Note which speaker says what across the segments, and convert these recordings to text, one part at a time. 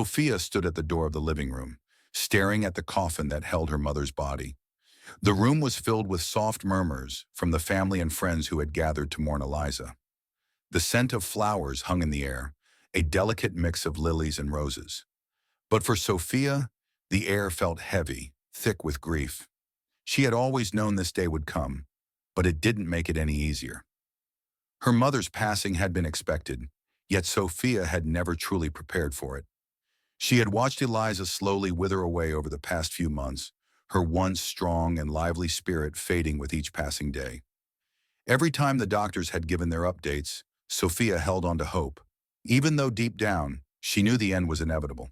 Speaker 1: Sophia stood at the door of the living room, staring at the coffin that held her mother's body. The room was filled with soft murmurs from the family and friends who had gathered to mourn Eliza. The scent of flowers hung in the air, a delicate mix of lilies and roses. But for Sophia, the air felt heavy, thick with grief. She had always known this day would come, but it didn't make it any easier. Her mother's passing had been expected, yet Sophia had never truly prepared for it. She had watched Eliza slowly wither away over the past few months, her once strong and lively spirit fading with each passing day. Every time the doctors had given their updates, Sophia held on to hope, even though deep down, she knew the end was inevitable.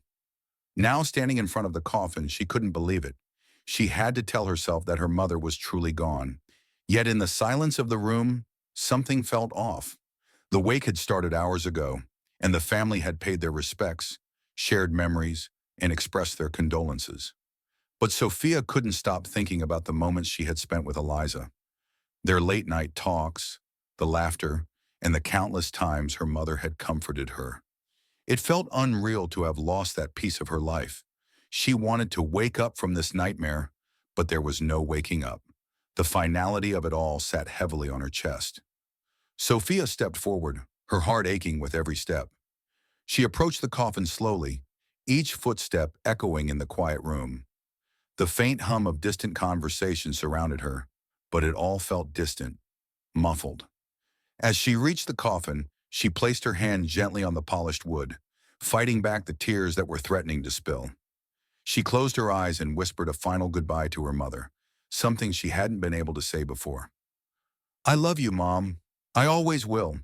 Speaker 1: Now standing in front of the coffin, she couldn't believe it. She had to tell herself that her mother was truly gone. Yet in the silence of the room, something felt off. The wake had started hours ago, and the family had paid their respects, shared memories, and expressed their condolences. But Sophia couldn't stop thinking about the moments she had spent with Eliza. Their late-night talks, the laughter, and the countless times her mother had comforted her. It felt unreal to have lost that piece of her life. She wanted to wake up from this nightmare, but there was no waking up. The finality of it all sat heavily on her chest. Sophia stepped forward, her heart aching with every step. She approached the coffin slowly, each footstep echoing in the quiet room. The faint hum of distant conversation surrounded her, but it all felt distant, muffled. As she reached the coffin, she placed her hand gently on the polished wood, fighting back the tears that were threatening to spill. She closed her eyes and whispered a final goodbye to her mother, something she hadn't been able to say before. "I love you, Mom. I always will."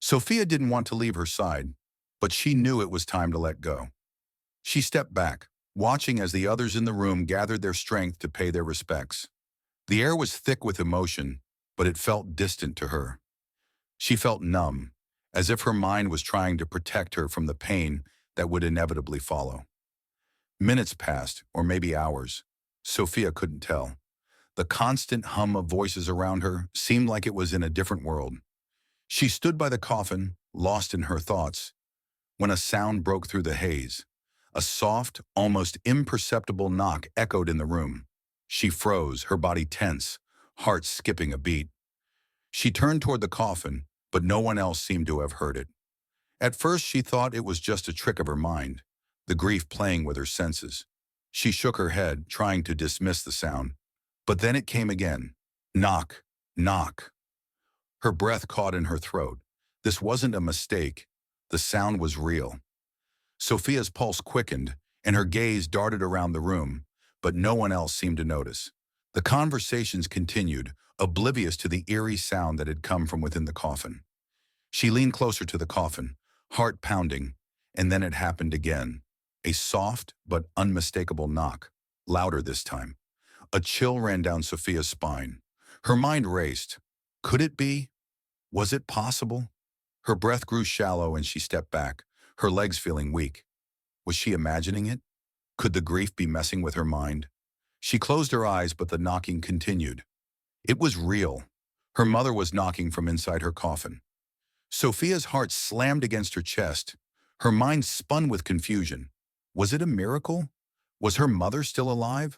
Speaker 1: Sophia didn't want to leave her side, but she knew it was time to let go. She stepped back, watching as the others in the room gathered their strength to pay their respects. The air was thick with emotion, but it felt distant to her. She felt numb, as if her mind was trying to protect her from the pain that would inevitably follow. Minutes passed, or maybe hours. Sophia couldn't tell. The constant hum of voices around her seemed like it was in a different world. She stood by the coffin, lost in her thoughts, when a sound broke through the haze. A soft, almost imperceptible knock echoed in the room. She froze, her body tense, heart skipping a beat. She turned toward the coffin, but no one else seemed to have heard it. At first she thought it was just a trick of her mind, the grief playing with her senses. She shook her head, trying to dismiss the sound. But then it came again. Knock, knock. Her breath caught in her throat. This wasn't a mistake. The sound was real. Sophia's pulse quickened, and her gaze darted around the room, but no one else seemed to notice. The conversations continued, oblivious to the eerie sound that had come from within the coffin. She leaned closer to the coffin, heart pounding, and then it happened again. A soft but unmistakable knock, louder this time. A chill ran down Sophia's spine. Her mind raced. Could it be? Was it possible? Her breath grew shallow and she stepped back, her legs feeling weak. Was she imagining it? Could the grief be messing with her mind? She closed her eyes, but the knocking continued. It was real. Her mother was knocking from inside her coffin. Sophia's heart slammed against her chest. Her mind spun with confusion. Was it a miracle? Was her mother still alive?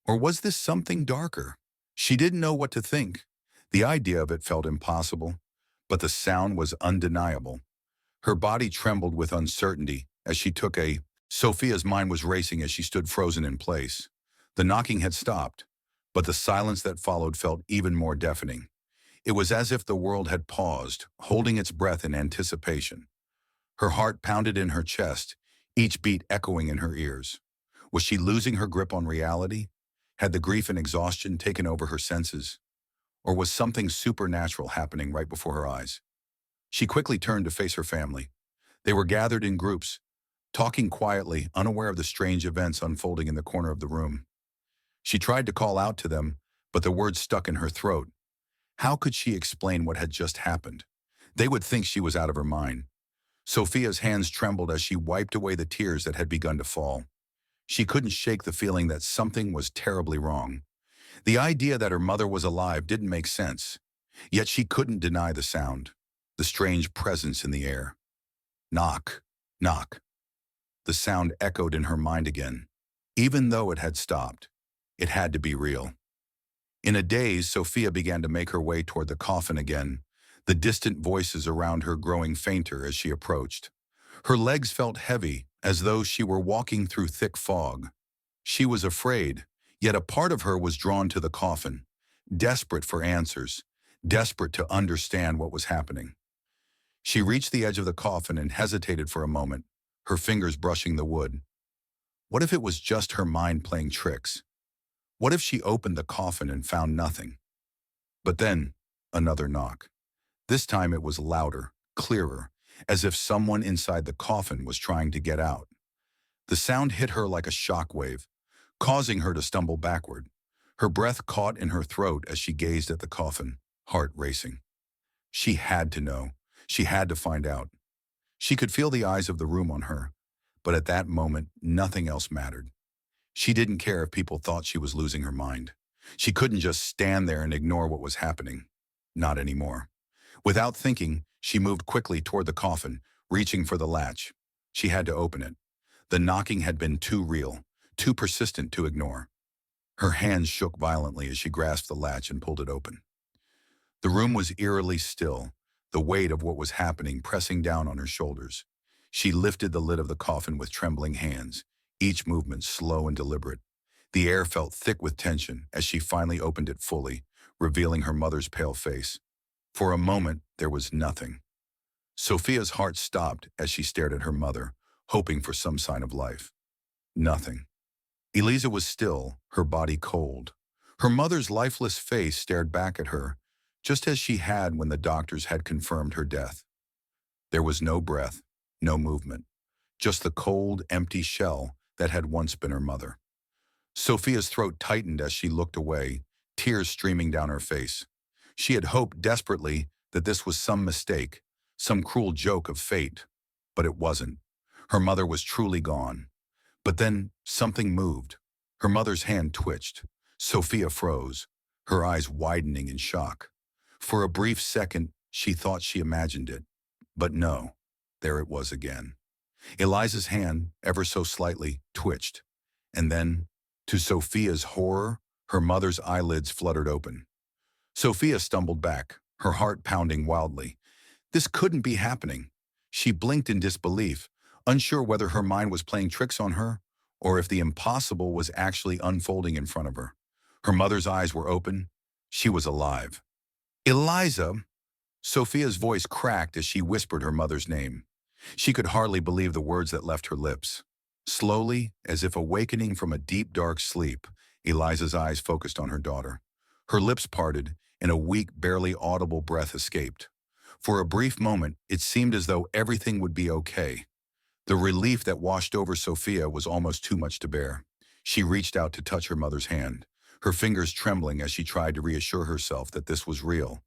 Speaker 1: Or was this something darker? She didn't know what to think. The idea of it felt impossible, but the sound was undeniable. Her body trembled with uncertainty as she took a... Sophia's mind was racing as she stood frozen in place. The knocking had stopped, but the silence that followed felt even more deafening. It was as if the world had paused, holding its breath in anticipation. Her heart pounded in her chest, each beat echoing in her ears. Was she losing her grip on reality? Had the grief and exhaustion taken over her senses? Or was something supernatural happening right before her eyes? She quickly turned to face her family. They were gathered in groups, talking quietly, unaware of the strange events unfolding in the corner of the room. She tried to call out to them, but the words stuck in her throat. How could she explain what had just happened? They would think she was out of her mind. Sophia's hands trembled as she wiped away the tears that had begun to fall. She couldn't shake the feeling that something was terribly wrong. The idea that her mother was alive didn't make sense, yet she couldn't deny the sound, the strange presence in the air. Knock, knock. The sound echoed in her mind again. Even though it had stopped, it had to be real. In a daze, Sophia began to make her way toward the coffin again, the distant voices around her growing fainter as she approached. Her legs felt heavy, as though she were walking through thick fog. She was afraid, yet a part of her was drawn to the coffin, desperate for answers, desperate to understand what was happening. She reached the edge of the coffin and hesitated for a moment, her fingers brushing the wood. What if it was just her mind playing tricks? What if she opened the coffin and found nothing? But then, another knock. This time it was louder, clearer, as if someone inside the coffin was trying to get out. The sound hit her like a shock wave, causing her to stumble backward. Her breath caught in her throat as she gazed at the coffin, heart racing. She had to know. She had to find out. She could feel the eyes of the room on her, but at that moment, nothing else mattered. She didn't care if people thought she was losing her mind. She couldn't just stand there and ignore what was happening. Not anymore. Without thinking, she moved quickly toward the coffin, reaching for the latch. She had to open it. The knocking had been too real, too persistent to ignore. Her hands shook violently as she grasped the latch and pulled it open. The room was eerily still, the weight of what was happening pressing down on her shoulders. She lifted the lid of the coffin with trembling hands, each movement slow and deliberate. The air felt thick with tension as she finally opened it fully, revealing her mother's pale face. For a moment, there was nothing. Sophia's heart stopped as she stared at her mother, hoping for some sign of life. Nothing. Eliza was still, her body cold. Her mother's lifeless face stared back at her, just as she had when the doctors had confirmed her death. There was no breath, no movement, just the cold, empty shell that had once been her mother. Sophia's throat tightened as she looked away, tears streaming down her face. She had hoped desperately that this was some mistake, some cruel joke of fate. But it wasn't. Her mother was truly gone. But then something moved. Her mother's hand twitched. Sophia froze, her eyes widening in shock. For a brief second, she thought she imagined it. But no, there it was again. Eliza's hand, ever so slightly, twitched. And then, to Sophia's horror, her mother's eyelids fluttered open. Sophia stumbled back, her heart pounding wildly. This couldn't be happening. She blinked in disbelief, unsure whether her mind was playing tricks on her or if the impossible was actually unfolding in front of her. Her mother's eyes were open. She was alive. Eliza! Sophia's voice cracked as she whispered her mother's name. She could hardly believe the words that left her lips. Slowly, as if awakening from a deep, dark sleep, Eliza's eyes focused on her daughter. Her lips parted, and a weak, barely audible breath escaped. For a brief moment, it seemed as though everything would be okay. The relief that washed over Sophia was almost too much to bear. She reached out to touch her mother's hand, her fingers trembling as she tried to reassure herself that this was real.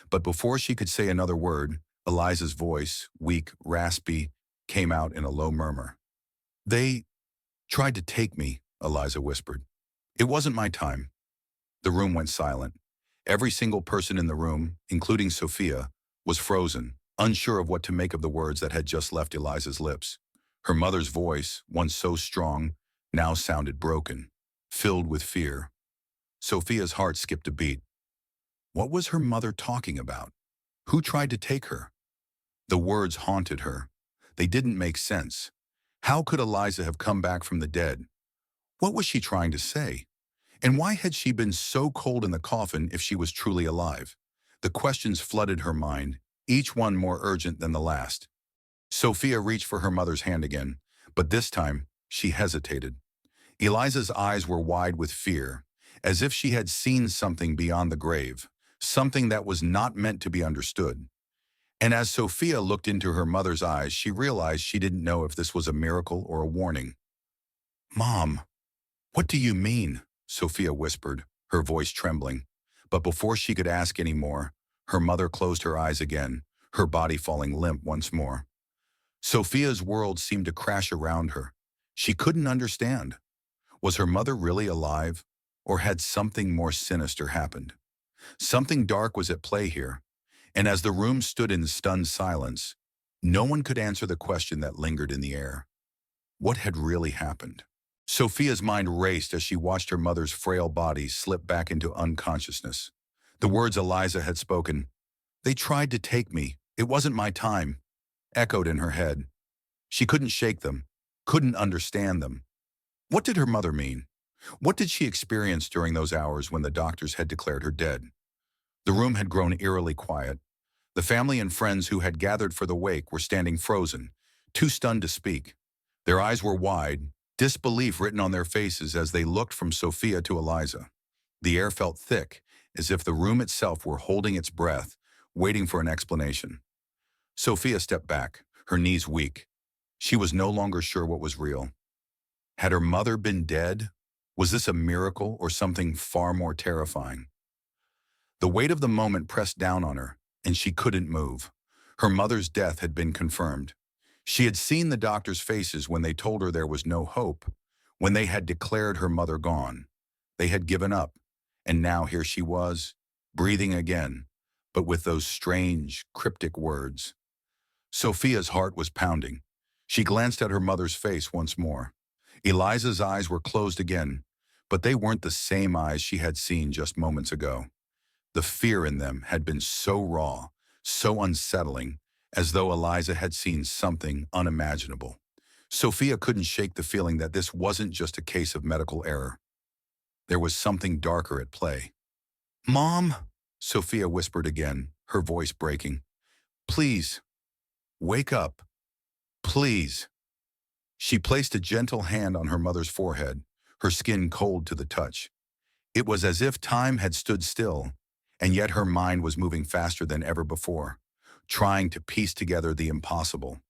Speaker 1: But before she could say another word, Eliza's voice, weak, raspy, came out in a low murmur. They tried to take me, Eliza whispered. It wasn't my time. The room went silent. Every single person in the room, including Sophia, was frozen, unsure of what to make of the words that had just left Eliza's lips. Her mother's voice, once so strong, now sounded broken, filled with fear. Sophia's heart skipped a beat. What was her mother talking about? Who tried to take her? The words haunted her. They didn't make sense. How could Eliza have come back from the dead? What was she trying to say? And why had she been so cold in the coffin if she was truly alive? The questions flooded her mind, each one more urgent than the last. Sophia reached for her mother's hand again, but this time she hesitated. Eliza's eyes were wide with fear, as if she had seen something beyond the grave, something that was not meant to be understood. And as Sophia looked into her mother's eyes, she realized she didn't know if this was a miracle or a warning. Mom, what do you mean? Sophia whispered, her voice trembling. But before she could ask any more, her mother closed her eyes again, her body falling limp once more. Sophia's world seemed to crash around her. She couldn't understand. Was her mother really alive, or had something more sinister happened? Something dark was at play here, and as the room stood in stunned silence, no one could answer the question that lingered in the air. What had really happened? Sophia's mind raced as she watched her mother's frail body slip back into unconsciousness. The words Eliza had spoken, "They tried to take me. It wasn't my time," echoed in her head. She couldn't shake them, couldn't understand them. What did her mother mean? What did she experience during those hours when the doctors had declared her dead? The room had grown eerily quiet. The family and friends who had gathered for the wake were standing frozen, too stunned to speak. Their eyes were wide, disbelief written on their faces as they looked from Sophia to Eliza. The air felt thick, as if the room itself were holding its breath, waiting for an explanation. Sophia stepped back, her knees weak. She was no longer sure what was real. Had her mother been dead? Was this a miracle or something far more terrifying? The weight of the moment pressed down on her, and she couldn't move. Her mother's death had been confirmed. She had seen the doctors' faces when they told her there was no hope, when they had declared her mother gone. They had given up, and now here she was, breathing again, but with those strange, cryptic words. Sophia's heart was pounding. She glanced at her mother's face once more. Eliza's eyes were closed again, but they weren't the same eyes she had seen just moments ago. The fear in them had been so raw, so unsettling, as though Eliza had seen something unimaginable. Sophia couldn't shake the feeling that this wasn't just a case of medical error. There was something darker at play. "Mom," Sophia whispered again, her voice breaking. "Please, wake up. Please." She placed a gentle hand on her mother's forehead, her skin cold to the touch. It was as if time had stood still, and yet her mind was moving faster than ever before, trying to piece together the impossible.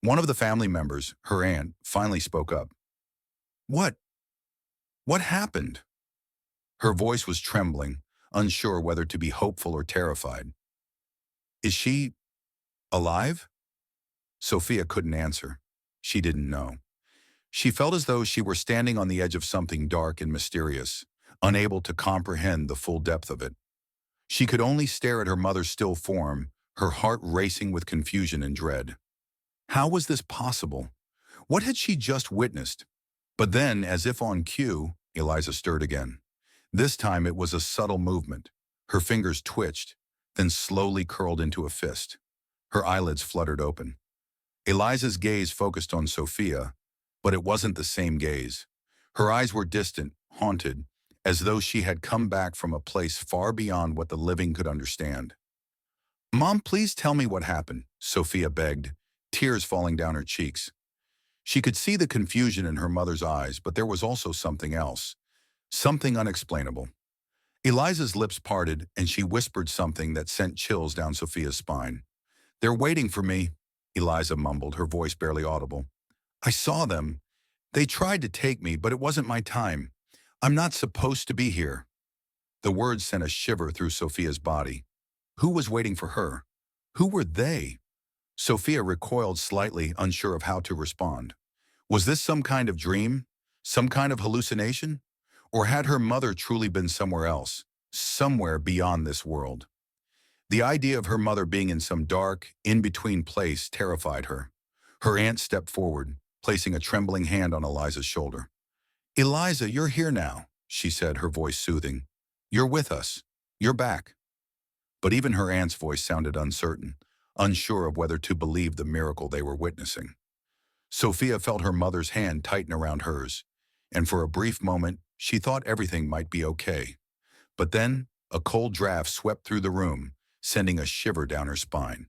Speaker 1: One of the family members, her aunt, finally spoke up. "What? What happened?" Her voice was trembling, unsure whether to be hopeful or terrified. "Is she alive?" Sophia couldn't answer. She didn't know. She felt as though she were standing on the edge of something dark and mysterious, unable to comprehend the full depth of it. She could only stare at her mother's still form, her heart racing with confusion and dread. How was this possible? What had she just witnessed? But then, as if on cue, Eliza stirred again. This time it was a subtle movement. Her fingers twitched, then slowly curled into a fist. Her eyelids fluttered open. Eliza's gaze focused on Sophia, but it wasn't the same gaze. Her eyes were distant, haunted, as though she had come back from a place far beyond what the living could understand. "Mom, please tell me what happened," Sophia begged, tears falling down her cheeks. She could see the confusion in her mother's eyes, but there was also something else, something unexplainable. Eliza's lips parted, and she whispered something that sent chills down Sophia's spine. "They're waiting for me," Eliza mumbled, her voice barely audible. "I saw them. They tried to take me, but it wasn't my time. I'm not supposed to be here." The words sent a shiver through Sophia's body. Who was waiting for her? Who were they? Sophia recoiled slightly, unsure of how to respond. Was this some kind of dream? Some kind of hallucination? Or had her mother truly been somewhere else, somewhere beyond this world? The idea of her mother being in some dark, in-between place terrified her. Her aunt stepped forward, placing a trembling hand on Eliza's shoulder. "Eliza, you're here now," she said, her voice soothing. "You're with us. You're back." But even her aunt's voice sounded uncertain, unsure of whether to believe the miracle they were witnessing. Sophia felt her mother's hand tighten around hers, and for a brief moment, she thought everything might be okay. But then, a cold draft swept through the room, sending a shiver down her spine.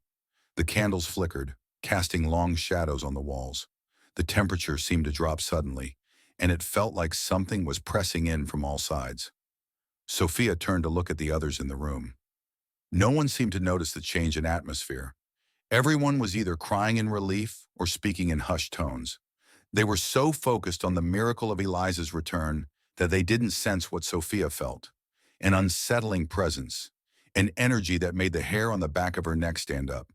Speaker 1: The candles flickered, casting long shadows on the walls. The temperature seemed to drop suddenly, and it felt like something was pressing in from all sides. Sophia turned to look at the others in the room. No one seemed to notice the change in atmosphere. Everyone was either crying in relief or speaking in hushed tones. They were so focused on the miracle of Eliza's return that they didn't sense what Sophia felt. An unsettling presence, an energy that made the hair on the back of her neck stand up.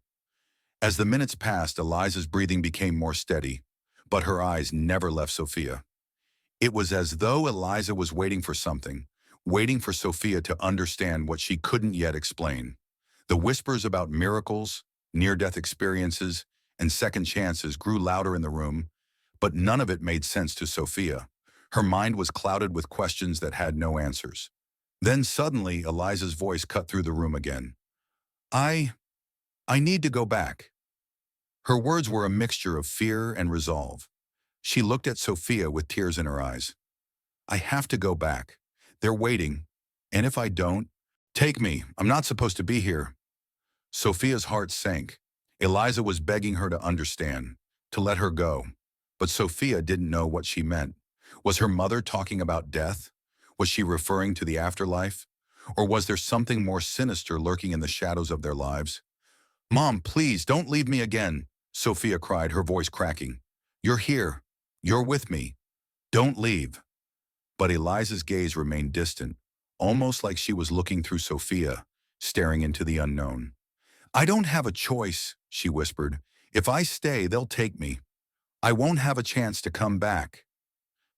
Speaker 1: As the minutes passed, Eliza's breathing became more steady, but her eyes never left Sophia. It was as though Eliza was waiting for something, waiting for Sophia to understand what she couldn't yet explain. The whispers about miracles, near-death experiences, and second chances grew louder in the room, But none of it made sense to Sophia. Her mind was clouded with questions that had no answers. Then suddenly, Eliza's voice cut through the room again. I need to go back. Her words were a mixture of fear and resolve. She looked at Sophia with tears in her eyes. I have to go back. They're waiting. And if I don't, take me. I'm not supposed to be here. Sophia's heart sank. Eliza was begging her to understand, to let her go. But Sophia didn't know what she meant. Was her mother talking about death? Was she referring to the afterlife? Or was there something more sinister lurking in the shadows of their lives? Mom, please, don't leave me again, Sophia cried, her voice cracking. You're here. You're with me. Don't leave. But Eliza's gaze remained distant, almost like she was looking through Sophia, staring into the unknown. I don't have a choice, she whispered. If I stay, they'll take me. I won't have a chance to come back.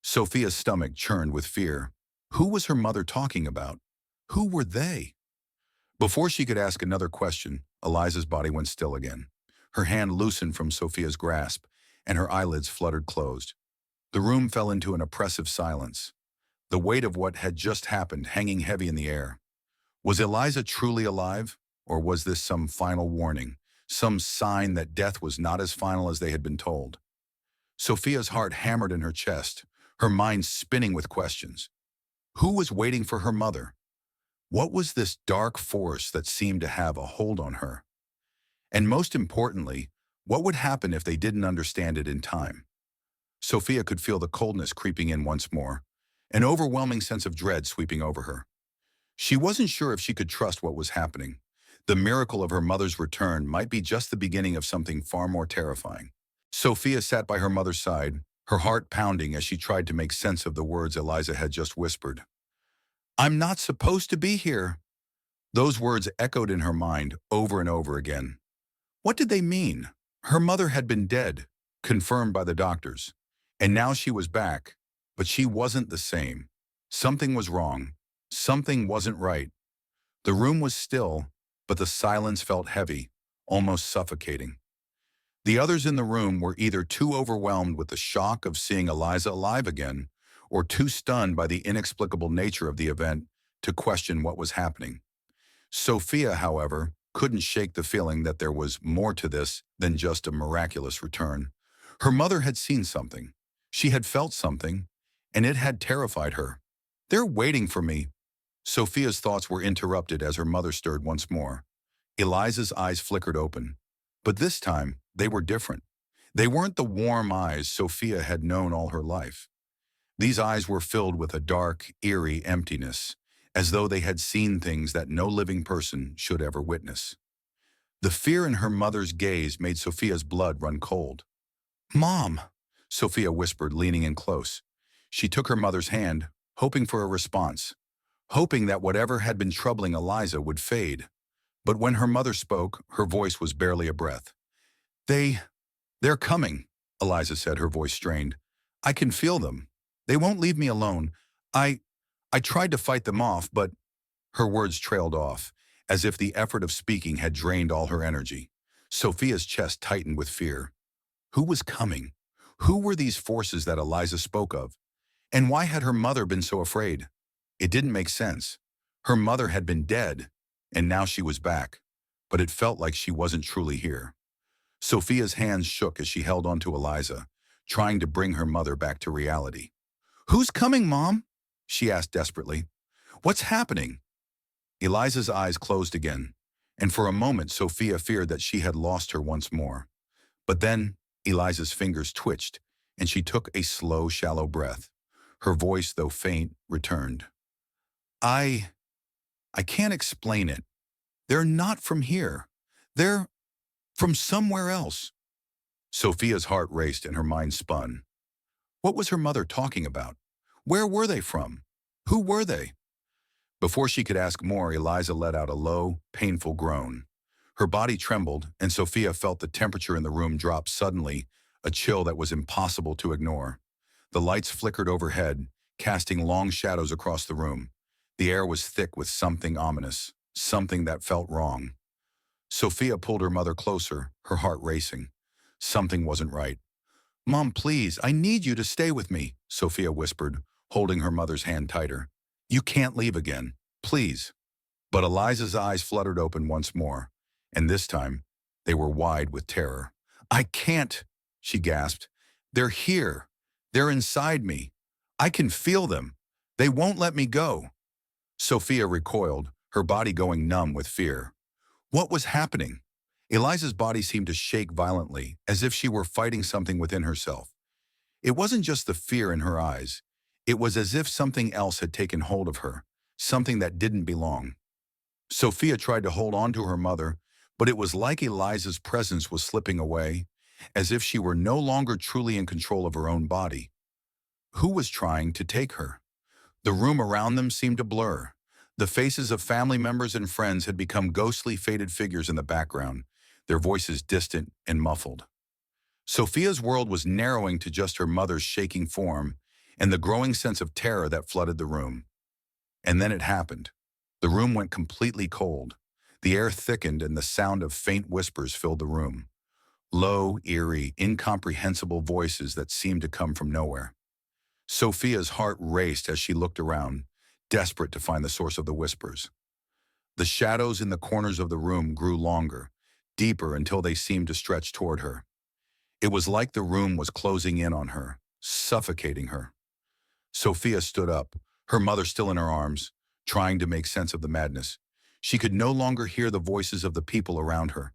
Speaker 1: Sophia's stomach churned with fear. Who was her mother talking about? Who were they? Before she could ask another question, Eliza's body went still again. Her hand loosened from Sophia's grasp, and her eyelids fluttered closed. The room fell into an oppressive silence, the weight of what had just happened hanging heavy in the air. Was Eliza truly alive, or was this some final warning, some sign that death was not as final as they had been told? Sophia's heart hammered in her chest, her mind spinning with questions. Who was waiting for her mother? What was this dark force that seemed to have a hold on her? And most importantly, what would happen if they didn't understand it in time? Sophia could feel the coldness creeping in once more, an overwhelming sense of dread sweeping over her. She wasn't sure if she could trust what was happening. The miracle of her mother's return might be just the beginning of something far more terrifying. Sophia sat by her mother's side, her heart pounding as she tried to make sense of the words Eliza had just whispered. I'm not supposed to be here. Those words echoed in her mind over and over again. What did they mean? Her mother had been dead, confirmed by the doctors, and now she was back, but she wasn't the same. Something was wrong. Something wasn't right. The room was still, but the silence felt heavy, almost suffocating. The others in the room were either too overwhelmed with the shock of seeing Eliza alive again, or too stunned by the inexplicable nature of the event to question what was happening. Sophia, however, couldn't shake the feeling that there was more to this than just a miraculous return. Her mother had seen something. She had felt something, and it had terrified her. They're waiting for me. Sophia's thoughts were interrupted as her mother stirred once more. Eliza's eyes flickered open, but this time they were different. They weren't the warm eyes Sophia had known all her life. These eyes were filled with a dark, eerie emptiness, as though they had seen things that no living person should ever witness. The fear in her mother's gaze made Sophia's blood run cold. Mom, Sophia whispered, leaning in close. She took her mother's hand, hoping for a response, hoping that whatever had been troubling Eliza would fade. But when her mother spoke, her voice was barely a breath. They're coming, Eliza said, her voice strained. I can feel them. They won't leave me alone. I tried to fight them off, but her words trailed off, as if the effort of speaking had drained all her energy. Sophia's chest tightened with fear. Who was coming? Who were these forces that Eliza spoke of? And why had her mother been so afraid? It didn't make sense. Her mother had been dead, and now she was back, but it felt like she wasn't truly here. Sophia's hands shook as she held onto Eliza, trying to bring her mother back to reality. Who's coming, Mom? She asked desperately. What's happening? Eliza's eyes closed again, and for a moment Sophia feared that she had lost her once more. But then Eliza's fingers twitched, and she took a slow, shallow breath. Her voice, though faint, returned. I can't explain it. They're not from here. They're from somewhere else. Sophia's heart raced and her mind spun. What was her mother talking about? Where were they from? Who were they? Before she could ask more, Eliza let out a low, painful groan. Her body trembled, and Sophia felt the temperature in the room drop suddenly, a chill that was impossible to ignore. The lights flickered overhead, casting long shadows across the room. The air was thick with something ominous, something that felt wrong. Sophia pulled her mother closer, her heart racing. Something wasn't right. Mom, please, I need you to stay with me, Sophia whispered, holding her mother's hand tighter. You can't leave again. Please. But Eliza's eyes fluttered open once more, and this time they were wide with terror. I can't, she gasped. They're here. They're inside me. I can feel them. They won't let me go. Sophia recoiled, her body going numb with fear. What was happening? Eliza's body seemed to shake violently, as if she were fighting something within herself. It wasn't just the fear in her eyes. It was as if something else had taken hold of her, something that didn't belong. Sophia tried to hold on to her mother, but it was like Eliza's presence was slipping away, as if she were no longer truly in control of her own body. Who was trying to take her? The room around them seemed to blur. The faces of family members and friends had become ghostly, faded figures in the background, their voices distant and muffled. Sophia's world was narrowing to just her mother's shaking form and the growing sense of terror that flooded the room. And then it happened. The room went completely cold. The air thickened and the sound of faint whispers filled the room. Low, eerie, incomprehensible voices that seemed to come from nowhere. Sophia's heart raced as she looked around, desperate to find the source of the whispers. The shadows in the corners of the room grew longer, deeper until they seemed to stretch toward her. It was like the room was closing in on her, suffocating her. Sophia stood up, her mother still in her arms, trying to make sense of the madness. She could no longer hear the voices of the people around her.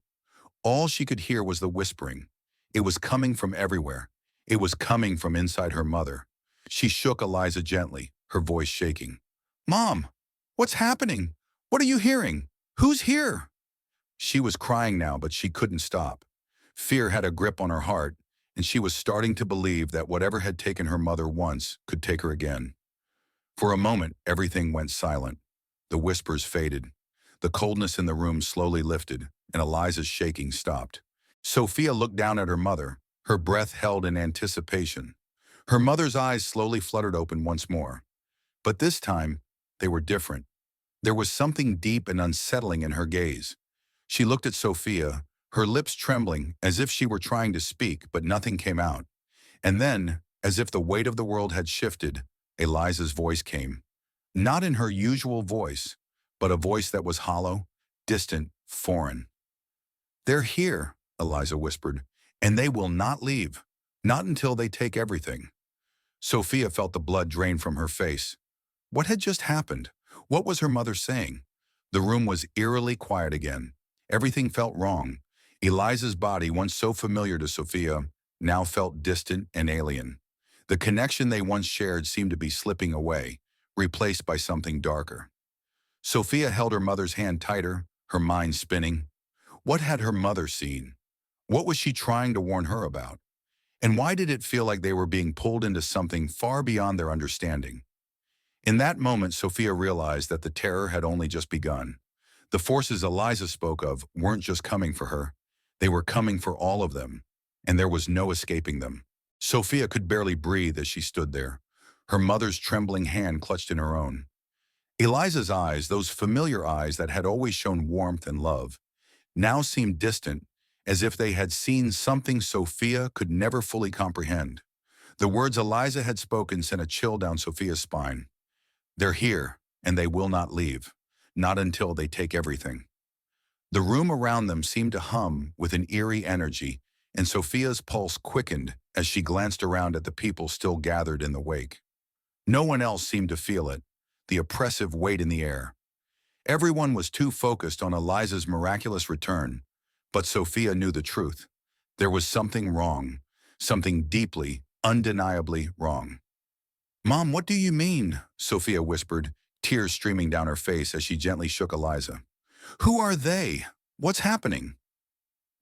Speaker 1: All she could hear was the whispering. It was coming from everywhere. It was coming from inside her mother. She shook Eliza gently, her voice shaking. Mom, what's happening? What are you hearing? Who's here? She was crying now, but she couldn't stop. Fear had a grip on her heart, and she was starting to believe that whatever had taken her mother once could take her again. For a moment, everything went silent. The whispers faded. The coldness in the room slowly lifted, and Eliza's shaking stopped. Sophia looked down at her mother, her breath held in anticipation. Her mother's eyes slowly fluttered open once more. But this time, they were different. There was something deep and unsettling in her gaze. She looked at Sophia, her lips trembling as if she were trying to speak, but nothing came out. And then, as if the weight of the world had shifted, Eliza's voice came. Not in her usual voice, but a voice that was hollow, distant, foreign. They're here, Eliza whispered, and they will not leave. Not until they take everything. Sophia felt the blood drain from her face. What had just happened? What was her mother saying? The room was eerily quiet again. Everything felt wrong. Eliza's body, once so familiar to Sophia, now felt distant and alien. The connection they once shared seemed to be slipping away, replaced by something darker. Sophia held her mother's hand tighter, her mind spinning. What had her mother seen? What was she trying to warn her about? And why did it feel like they were being pulled into something far beyond their understanding? In that moment, Sophia realized that the terror had only just begun. The forces Eliza spoke of weren't just coming for her. They were coming for all of them, and there was no escaping them. Sophia could barely breathe as she stood there, her mother's trembling hand clutched in her own. Eliza's eyes, those familiar eyes that had always shown warmth and love, now seemed distant, as if they had seen something Sophia could never fully comprehend. The words Eliza had spoken sent a chill down Sophia's spine. They're here, and they will not leave, not until they take everything. The room around them seemed to hum with an eerie energy, and Sophia's pulse quickened as she glanced around at the people still gathered in the wake. No one else seemed to feel it, the oppressive weight in the air. Everyone was too focused on Eliza's miraculous return, but Sophia knew the truth. There was something wrong, something deeply, undeniably wrong. Mom, what do you mean? Sophia whispered, tears streaming down her face as she gently shook Eliza. Who are they? What's happening?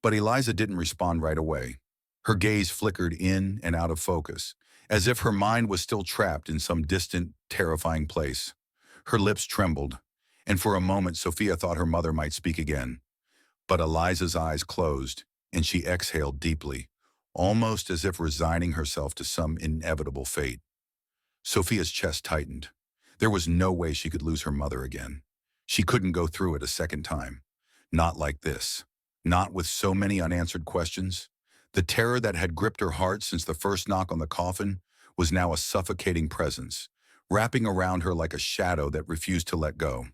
Speaker 1: But Eliza didn't respond right away. Her gaze flickered in and out of focus, as if her mind was still trapped in some distant, terrifying place. Her lips trembled, and for a moment Sophia thought her mother might speak again. But Eliza's eyes closed, and she exhaled deeply, almost as if resigning herself to some inevitable fate. Sophia's chest tightened. There was no way she could lose her mother again. She couldn't go through it a second time. Not like this. Not with so many unanswered questions. The terror that had gripped her heart since the first knock on the coffin was now a suffocating presence, wrapping around her like a shadow that refused to let go.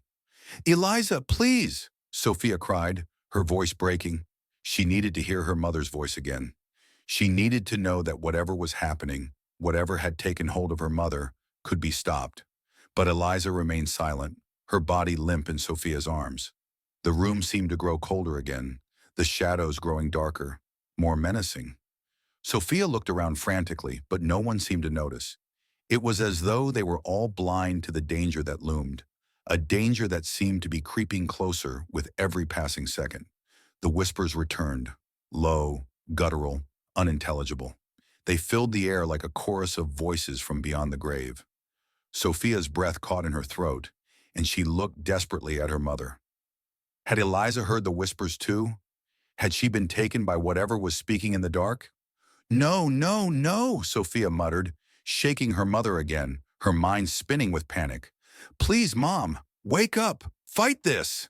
Speaker 1: "Eliza, please!" Sophia cried, her voice breaking. She needed to hear her mother's voice again. She needed to know that whatever was happening, whatever had taken hold of her mother, could be stopped. But Eliza remained silent, her body limp in Sophia's arms. The room seemed to grow colder again, the shadows growing darker, more menacing. Sophia looked around frantically, but no one seemed to notice. It was as though they were all blind to the danger that loomed, a danger that seemed to be creeping closer with every passing second. The whispers returned, low, guttural, unintelligible. They filled the air like a chorus of voices from beyond the grave. Sophia's breath caught in her throat, and she looked desperately at her mother. Had Eliza heard the whispers too? Had she been taken by whatever was speaking in the dark? "No, no, no," Sophia muttered, shaking her mother again, her mind spinning with panic. "Please, Mom, wake up, fight this."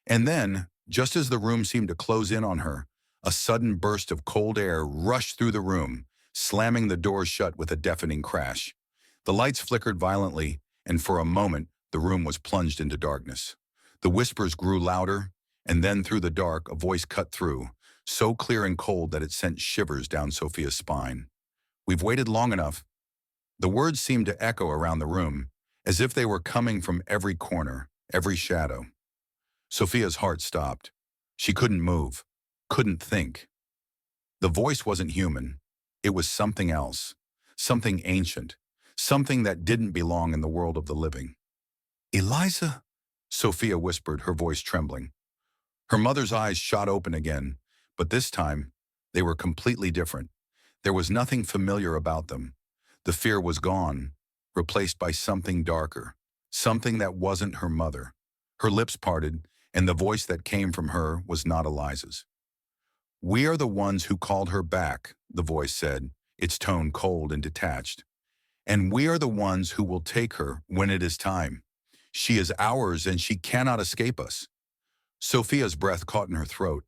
Speaker 1: And then, just as the room seemed to close in on her, a sudden burst of cold air rushed through the room, slamming the doors shut with a deafening crash. The lights flickered violently, and for a moment, the room was plunged into darkness. The whispers grew louder, and then through the dark, a voice cut through, so clear and cold that it sent shivers down Sophia's spine. "We've waited long enough." The words seemed to echo around the room, as if they were coming from every corner, every shadow. Sophia's heart stopped. She couldn't move, couldn't think. The voice wasn't human. It was something else, something ancient, something that didn't belong in the world of the living. "Eliza?" Sophia whispered, her voice trembling. Her mother's eyes shot open again, but this time, they were completely different. There was nothing familiar about them. The fear was gone, replaced by something darker, something that wasn't her mother. Her lips parted, and the voice that came from her was not Eliza's. "We are the ones who called her back," the voice said, its tone cold and detached. "And we are the ones who will take her when it is time. She is ours and she cannot escape us." Sophia's breath caught in her throat.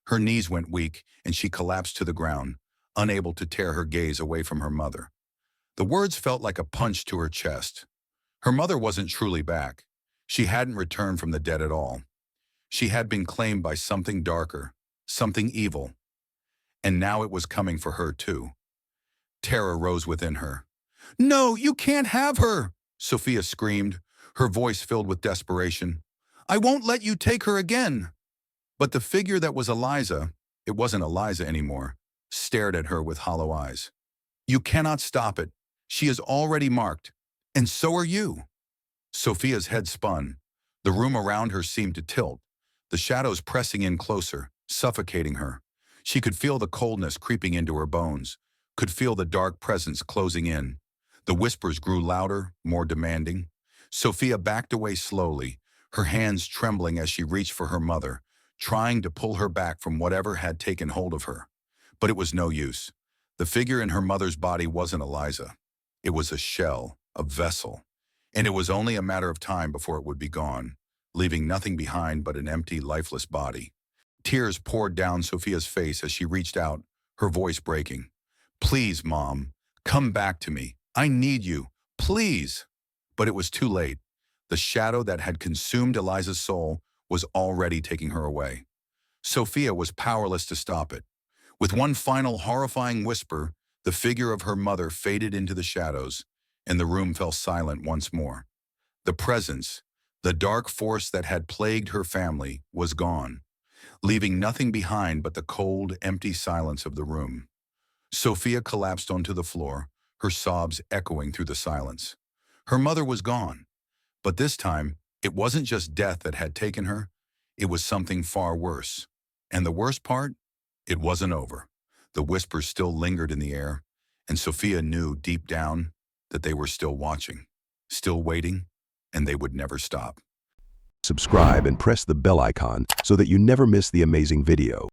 Speaker 1: Her knees went weak, and she collapsed to the ground, unable to tear her gaze away from her mother. The words felt like a punch to her chest. Her mother wasn't truly back. She hadn't returned from the dead at all. She had been claimed by something darker, something evil. And now it was coming for her too. Terror rose within her. "No, you can't have her!" Sophia screamed, her voice filled with desperation. "I won't let you take her again." But the figure that was Eliza, it wasn't Eliza anymore, stared at her with hollow eyes. "You cannot stop it. She is already marked. And so are you." Sophia's head spun. The room around her seemed to tilt, the shadows pressing in closer, suffocating her. She could feel the coldness creeping into her bones, could feel the dark presence closing in. The whispers grew louder, more demanding. Sophia backed away slowly, her hands trembling as she reached for her mother, trying to pull her back from whatever had taken hold of her. But it was no use. The figure in her mother's body wasn't Eliza. It was a shell, a vessel, and it was only a matter of time before it would be gone, leaving nothing behind but an empty, lifeless body. Tears poured down Sophia's face as she reached out, her voice breaking. "Please, Mom, come back to me. I need you. Please." But it was too late. The shadow that had consumed Eliza's soul was already taking her away. Sophia was powerless to stop it. With one final horrifying whisper, the figure of her mother faded into the shadows, and the room fell silent once more. The presence, the dark force that had plagued her family, was gone, leaving nothing behind but the cold, empty silence of the room. Sophia collapsed onto the floor, her sobs echoing through the silence. Her mother was gone, but this time, it wasn't just death that had taken her, it was something far worse. And the worst part? It wasn't over. The whispers still lingered in the air, and Sophia knew deep down that they were still watching, still waiting, and they would never stop.
Speaker 2: Subscribe and press the bell icon so that you never miss the amazing video.